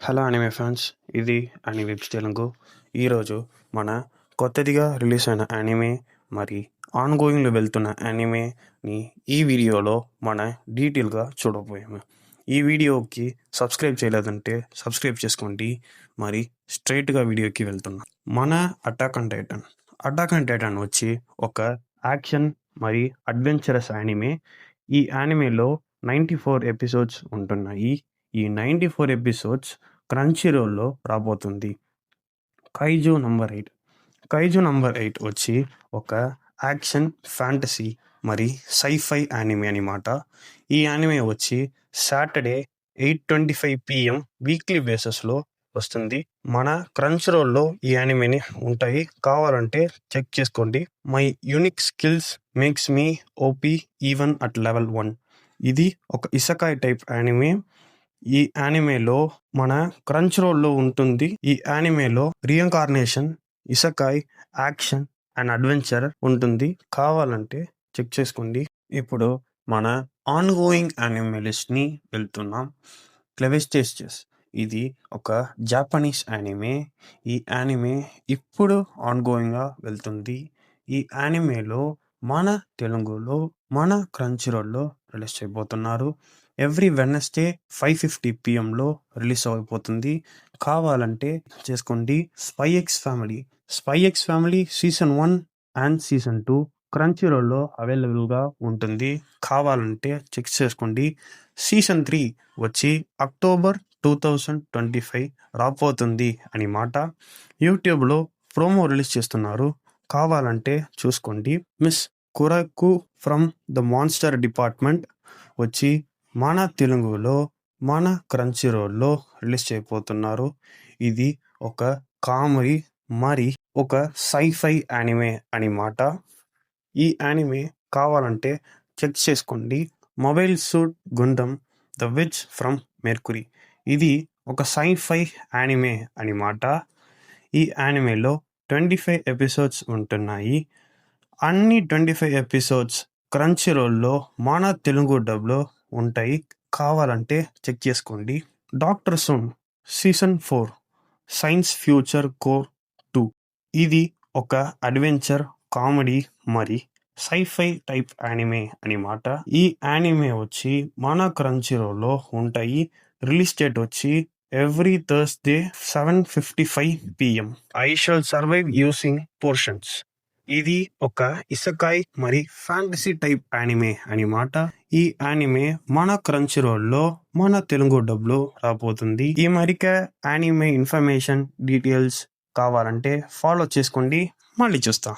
Hello anime fans, ఇది అనివెబ్స్ తెలుగు. ఈరోజు మన కొత్తదిగా రిలీజ్ అయిన యానిమే మరి ఆన్గోయింగ్లో వెళ్తున్న యానిమేని ఈ వీడియోలో మన డీటెయిల్గా చూడబోయాము. ఈ వీడియోకి సబ్స్క్రైబ్ చేయలేదంటే సబ్స్క్రైబ్ చేసుకోండి. మరి స్ట్రైట్గా వీడియోకి వెళ్తున్నాం. మన అటాక్ ఆన్ టైటన్ వచ్చి ఒక యాక్షన్ మరి అడ్వెంచరస్ యానిమే. ఈ యానిమేలో 94 ఎపిసోడ్స్ ఉంటున్నాయి. ఈ 94 ఎపిసోడ్స్ క్రంచీరోల్లో రాబోతుంది. కైజు నంబర్ 8 వచ్చి ఒక యాక్షన్, ఫ్యాంటసీ మరి సైఫై యానిమే అనమాట. ఈ యానిమే వచ్చి సాటర్డే 8:25 PM వీక్లీ బేసిస్లో వస్తుంది. మన క్రంచీరోల్లో ఈ యానిమేని ఉంటాయి. కావాలంటే చెక్ చేసుకోండి. My unique skills makes me OP even at level 1. ఇది ఒక ఇసకాయ్ టైప్ యానిమే. ఈ యానిమేలో మన క్రంచీరోల్లో ఉంటుంది. ఈ యానిమేలో రీఇన్కార్నేషన్, ఇసకాయ్, యాక్షన్ అండ్ అడ్వెంచర్ ఉంటుంది. కావాలంటే చెక్ చేసుకోండి. ఇప్పుడు మన ఆన్గోయింగ్ యానిమే లిస్ట్ని వెళ్తున్నాం. క్లెవెస్టేస్ ఇది ఒక జాపనీస్ యానిమే. ఈ యానిమే ఇప్పుడు ఆన్గోయింగ్గా వెళ్తుంది. ఈ యానిమేలో మన తెలుగులో మన క్రంచీరోల్లో రిలీజ్ చేయబోతున్నారు. ఎవ్రీ వెడ్నెస్డే 5:50 PMలో రిలీజ్ అయిపోతుంది. కావాలంటే చేసుకోండి. Spy X family season 1 and season 2 క్రంచీరోల్లో అవైలబుల్గా ఉంటుంది. కావాలంటే చెక్ చేసుకోండి. సీజన్ 3 వచ్చి అక్టోబర్ 2025 రాబోతుంది అని మాట. యూట్యూబ్లో ప్రోమో రిలీజ్ చేస్తున్నారు. కావాలంటే చూసుకోండి. Miss Kuroko from the monster department వచ్చి మన తెలుగులో మన క్రంచీరోల్లో రిలీజ్ చేయబోతున్నారు. ఇది ఒక కామెడీ మరి ఒక సైఫై యానిమే అని మాట. ఈ యానిమే కావాలంటే చెక్ చేసుకోండి. Mobile suit Gundam the witch from Mercury ఇది ఒక సైఫై యానిమే అని మాట. ఈ యానిమేలో 25 ఎపిసోడ్స్ ఉంటున్నాయి. అన్ని 25 ఎపిసోడ్స్ క్రంచీరోల్లో మన తెలుగు డబ్లో ఉంటాయి. కావాలంటే చెక్ చేసుకోండి. Doctor soon season 4 science future core 2 ఇది ఒక అడ్వెంచర్, కామెడీ మరి సైఫై టైప్ యానిమే అని మాట. ఈ యానిమే వచ్చి మన క్రంచీరోల్లో ఉంటాయి. రిలీజ్ డేట్ వచ్చి every Thursday 7:55 PM. I shall survive using portions ఇది ఒక ఇసకాయ్ మరి ఫ్యాంటసీ టైప్ యానిమే అని మాట. ఈ యానిమే మన క్రంచీరోల్లో మన తెలుగు డబ్లో రాబోతుంది. ఈ మరిక యానిమే ఇన్ఫర్మేషన్ డీటెయిల్స్ కావాలంటే ఫాలో చేసుకోండి. మళ్ళీ చూస్తా.